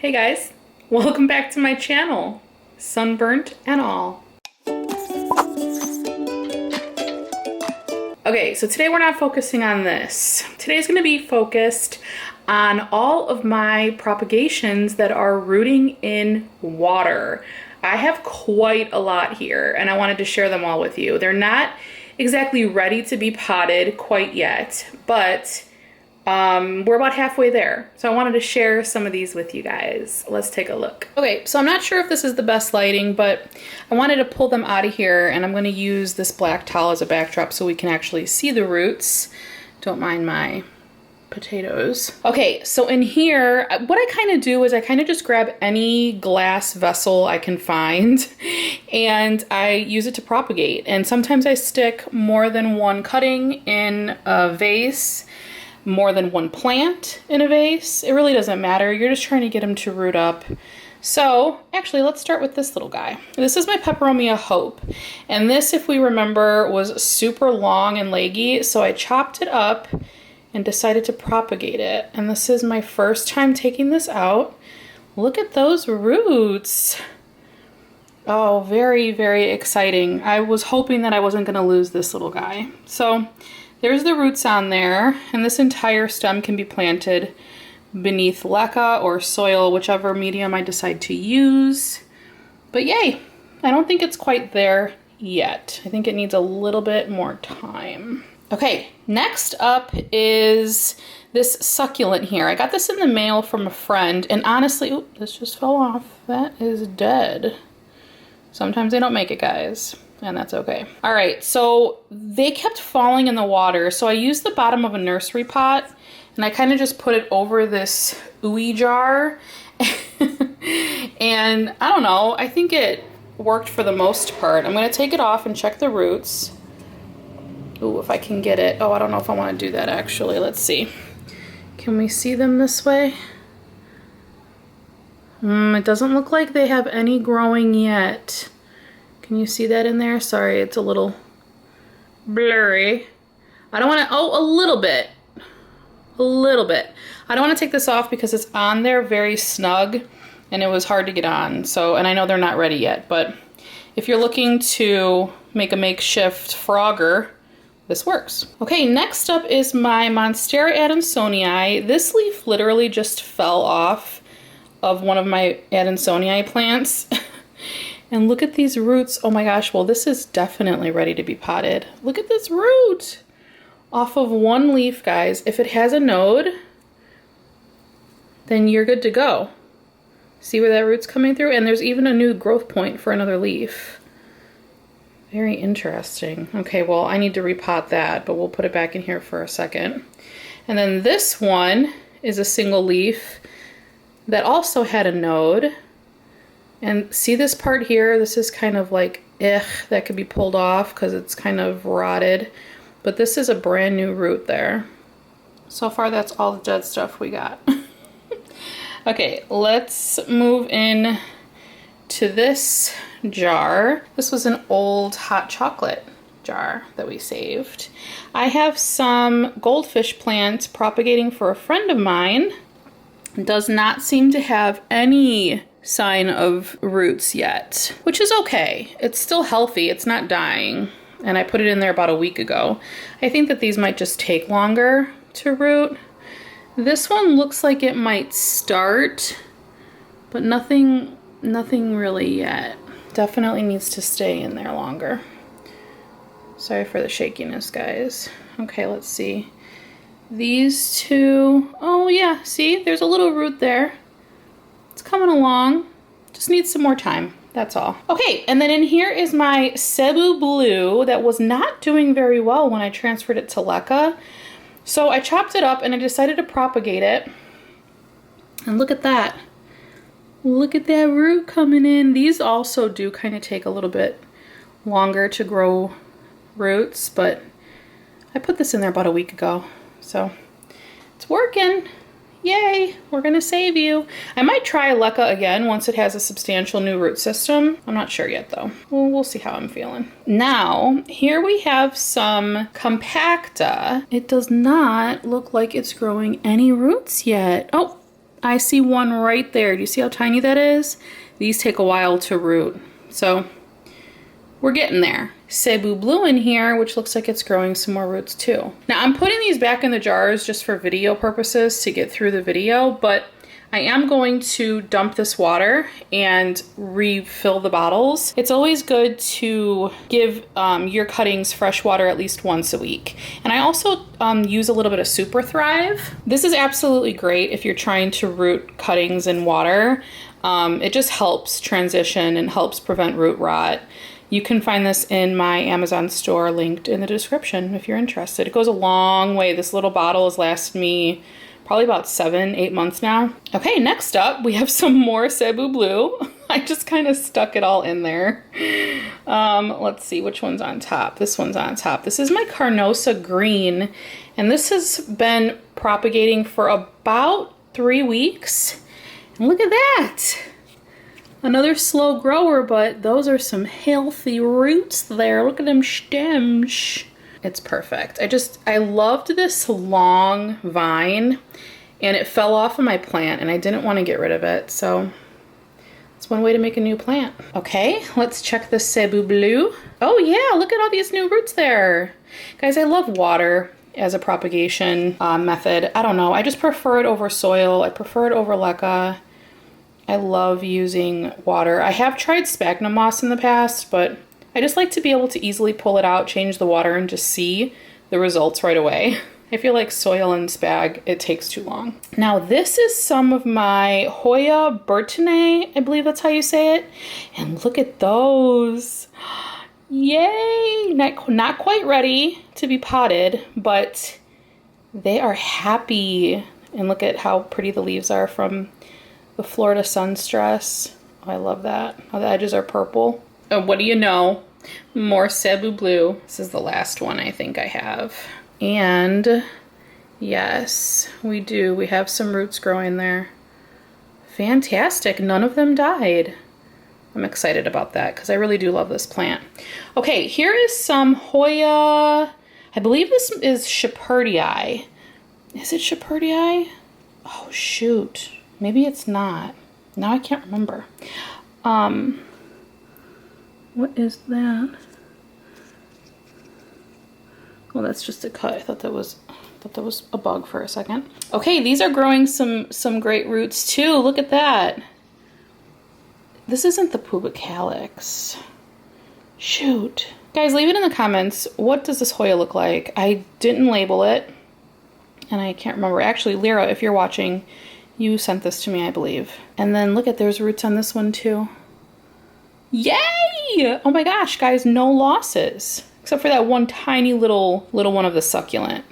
Hey guys, welcome back to my channel, sunburnt and all. Okay, so today we're not focusing on this. Today's gonna be focused on all of my propagations that are rooting in water. I have quite a lot here and I wanted to share them all with you. They're not exactly ready to be potted quite yet, but we're about halfway there. So I wanted to share some of these with you guys. Let's take a look. Okay, so I'm not sure if this is the best lighting, but I wanted to pull them out of here and I'm gonna use this black towel as a backdrop so we can actually see the roots. Don't mind my potatoes. Okay, so in here, what I kind of do is I kind of just grab any glass vessel I can find and I use it to propagate. And sometimes I stick more than one cutting in a vase, more than one plant in a vase. It really doesn't matter. You're just trying to get them to root up. So actually, let's start with this little guy. This is my Peperomia Hope. And this, if we remember, was super long and leggy. So I chopped it up and decided to propagate it. And this is my first time taking this out. Look at those roots. Oh, very, very exciting. I was hoping that I wasn't gonna lose this little guy. So there's the roots on there, and this entire stem can be planted beneath leca or soil, whichever medium I decide to use. But yay, I don't think it's quite there yet. I think it needs a little bit more time. Okay, next up is this succulent here. I got this in the mail from a friend, and honestly, ooh, this just fell off. That is dead. Sometimes they don't make it, guys. And that's okay. All right, so they kept falling in the water. So I used the bottom of a nursery pot and I kind of just put it over this ooey jar. And I don't know, I think it worked for the most part. I'm gonna take it off and check the roots. Ooh, if I can get it. Oh, I don't know if I wanna do that actually. Let's see. Can we see them this way? It doesn't look like they have any growing yet. Can you see that in there? Sorry, it's a little blurry. I don't want to, oh, a little bit. A little bit. I don't want to take this off because it's on there very snug and it was hard to get on. So, and I know they're not ready yet, but if you're looking to make a makeshift frogger, this works. Okay, next up is my Monstera adansonii. This leaf literally just fell off of one of my adansonii plants. And look at these roots. Oh my gosh, well, this is definitely ready to be potted. Look at this root off of one leaf, guys. If it has a node, then you're good to go. See where that root's coming through? And there's even a new growth point for another leaf. Very interesting. Okay, well, I need to repot that, but we'll put it back in here for a second. And then this one is a single leaf that also had a node. And see this part here? This is kind of like, that could be pulled off because it's kind of rotted. But this is a brand new root there. So far, that's all the dead stuff we got. Okay, let's move in to this jar. This was an old hot chocolate jar that we saved. I have some goldfish plants propagating for a friend of mine. Does not seem to have any sign of roots yet, which is okay. It's still healthy, it's not dying. And I put it in there about a week ago. I think that these might just take longer to root. This one looks like it might start, but nothing really yet. Definitely needs to stay in there longer. Sorry for the shakiness, guys. Okay, let's see. These two, oh yeah, see, there's a little root there. It's coming along, just needs some more time, that's all. Okay, and then in here is my Cebu Blue that was not doing very well when I transferred it to leca. So I chopped it up and I decided to propagate it. And look at that. Look at that root coming in. These also do kind of take a little bit longer to grow roots, but I put this in there about a week ago. So it's working. Yay, we're gonna save you. I might try leca again once it has a substantial new root system. I'm not sure yet though. We'll see how I'm feeling. Now, here we have some compacta. It does not look like it's growing any roots yet. Oh, I see one right there. Do you see how tiny that is? These take a while to root. So we're getting there. Cebu Blue in here, which looks like it's growing some more roots too. Now I'm putting these back in the jars just for video purposes to get through the video, but I am going to dump this water and refill the bottles. It's always good to give your cuttings fresh water at least once a week. And I also use a little bit of Super Thrive. This is absolutely great if you're trying to root cuttings in water. It just helps transition and helps prevent root rot. You can find this in my Amazon store linked in the description if you're interested. It goes a long way. This little bottle has lasted me probably about 7-8 months now. Okay, next up, we have some more Cebu Blue. I just kind of stuck it all in there. Let's see, which one's on top? This one's on top. This is my Carnosa Green, and this has been propagating for about 3 weeks. And look at that. Another slow grower, but those are some healthy roots there. Look at them stems. It's perfect. I loved this long vine, and it fell off of my plant and I didn't want to get rid of it. So it's one way to make a new plant. Okay, let's check the Cebu Blue. Oh yeah, look at all these new roots there. Guys, I love water as a propagation method. I don't know, I just prefer it over soil. I prefer it over leca. I love using water. I have tried sphagnum moss in the past, but I just like to be able to easily pull it out, change the water, and just see the results right away. I feel like soil and spag, it takes too long. Now this is some of my Hoya Bertinae, I believe that's how you say it. And look at those. Yay! Not quite ready to be potted, but they are happy. And look at how pretty the leaves are from the Florida sun stress. Oh, I love that. How the edges are purple. Oh, what do you know? More Cebu Blue. This is the last one I think I have. And yes, we do. We have some roots growing there. Fantastic. None of them died. I'm excited about that because I really do love this plant. Okay, here is some Hoya. I believe this is Shepherdii. Is it Shepherdii? Oh, shoot. Maybe it's not. Now I can't remember. What is that? Well, that's just a cut. I thought that was a bug for a second. Okay, these are growing some great roots too. Look at that. This isn't the pubicalix. Shoot. Guys, leave it in the comments. What does this Hoya look like? I didn't label it, and I can't remember. Actually, Lyra, if you're watching, you sent this to me, I believe. And then look at, there's roots on this one too. Yay! Oh my gosh, guys, no losses. Except for that one tiny little one of the succulent.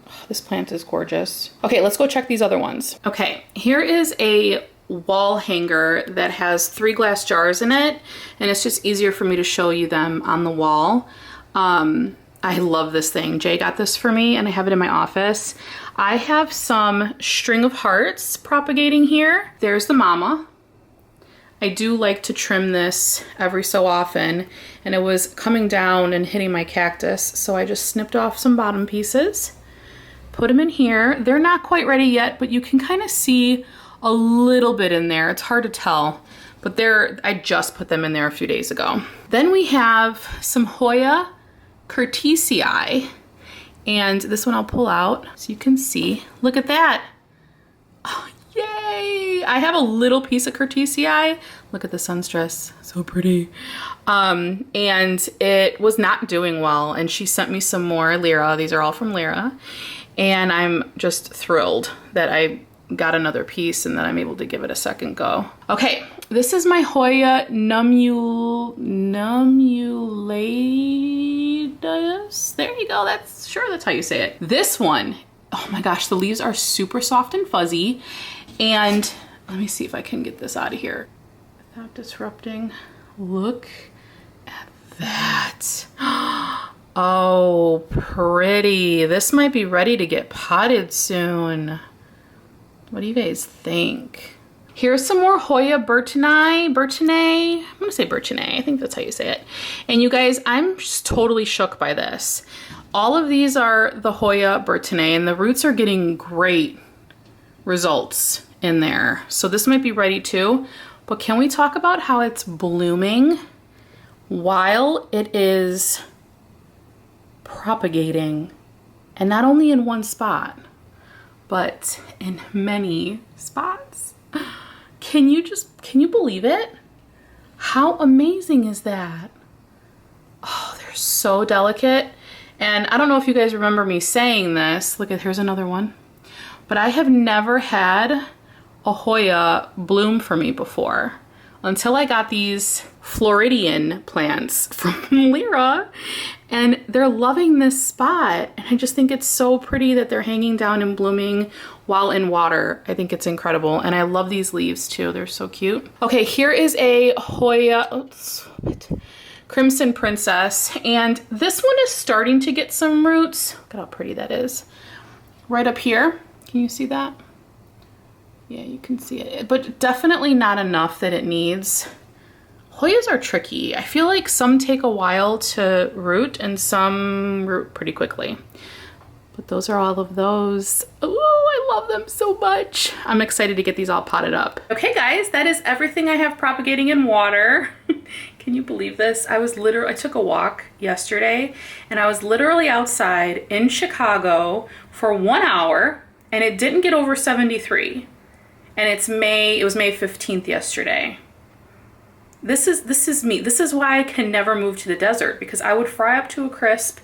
Oh, this plant is gorgeous. Okay, let's go check these other ones. Okay, here is a wall hanger that has 3 glass jars in it, and it's just easier for me to show you them on the wall. I love this thing. Jay got this for me and I have it in my office. I have some string of hearts propagating here. There's the mama. I do like to trim this every so often, and it was coming down and hitting my cactus, so I just snipped off some bottom pieces, put them in here. They're not quite ready yet, but you can kind of see a little bit in there. It's hard to tell, but I just put them in there a few days ago. Then we have some Hoya Curtisii, and this one I'll pull out so you can see. Look at that. Oh, yay! I have a little piece of Curtisii. Look at the sunstress, so pretty. And it was not doing well, and she sent me some more Lyra. These are all from Lyra, and I'm just thrilled that I got another piece and that I'm able to give it a second go. Okay, this is my Hoya Numulatus. There you go. That's how you say it. This one, oh my gosh, the leaves are super soft and fuzzy. And let me see if I can get this out of here without disrupting. Look at that. Oh, pretty. This might be ready to get potted soon. What do you guys think? Here's some more Hoya Bertinae. I'm gonna say Bertinae. I think that's how you say it. And you guys, I'm just totally shook by this. All of these are the Hoya Bertinae, and the roots are getting great results in there. So this might be ready too, but can we talk about how it's blooming while it is propagating, and not only in one spot, but in many spots. Can you believe it? How amazing is that? Oh, they're so delicate. And I don't know if you guys remember me saying this. Look, here's another one. But I have never had a Hoya bloom for me before until I got these Floridian plants from Lyra, and they're loving this spot. And I just think it's so pretty that they're hanging down and blooming while in water. I think it's incredible. And I love these leaves too. They're so cute. Okay, here is a Hoya, Crimson Princess. And this one is starting to get some roots. Look at how pretty that is. Right up here. Can you see that? Yeah, you can see it, but definitely not enough that it needs. Hoyas are tricky. I feel like some take a while to root and some root pretty quickly. But those are all of those. Oh, I love them so much. I'm excited to get these all potted up. Okay guys, that is everything I have propagating in water. Can you believe this? I took a walk yesterday and I was literally outside in Chicago for 1 hour and it didn't get over 73. And it was May 15th yesterday. This is me. This is why I can never move to the desert, because I would fry up to a crisp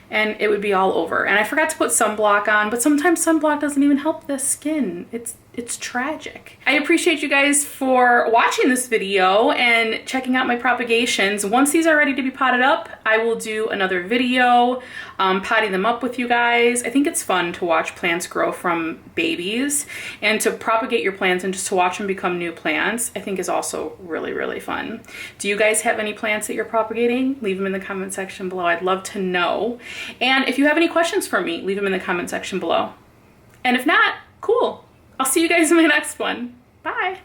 and it would be all over. And I forgot to put sunblock on, but sometimes sunblock doesn't even help the skin. It's tragic. I appreciate you guys for watching this video and checking out my propagations. Once these are ready to be potted up, I will do another video potting them up with you guys. I think it's fun to watch plants grow from babies, and to propagate your plants and just to watch them become new plants, I think is also really, really fun. Do you guys have any plants that you're propagating? Leave them in the comment section below. I'd love to know. And if you have any questions for me, leave them in the comment section below. And if not, cool. I'll see you guys in my next one. Bye.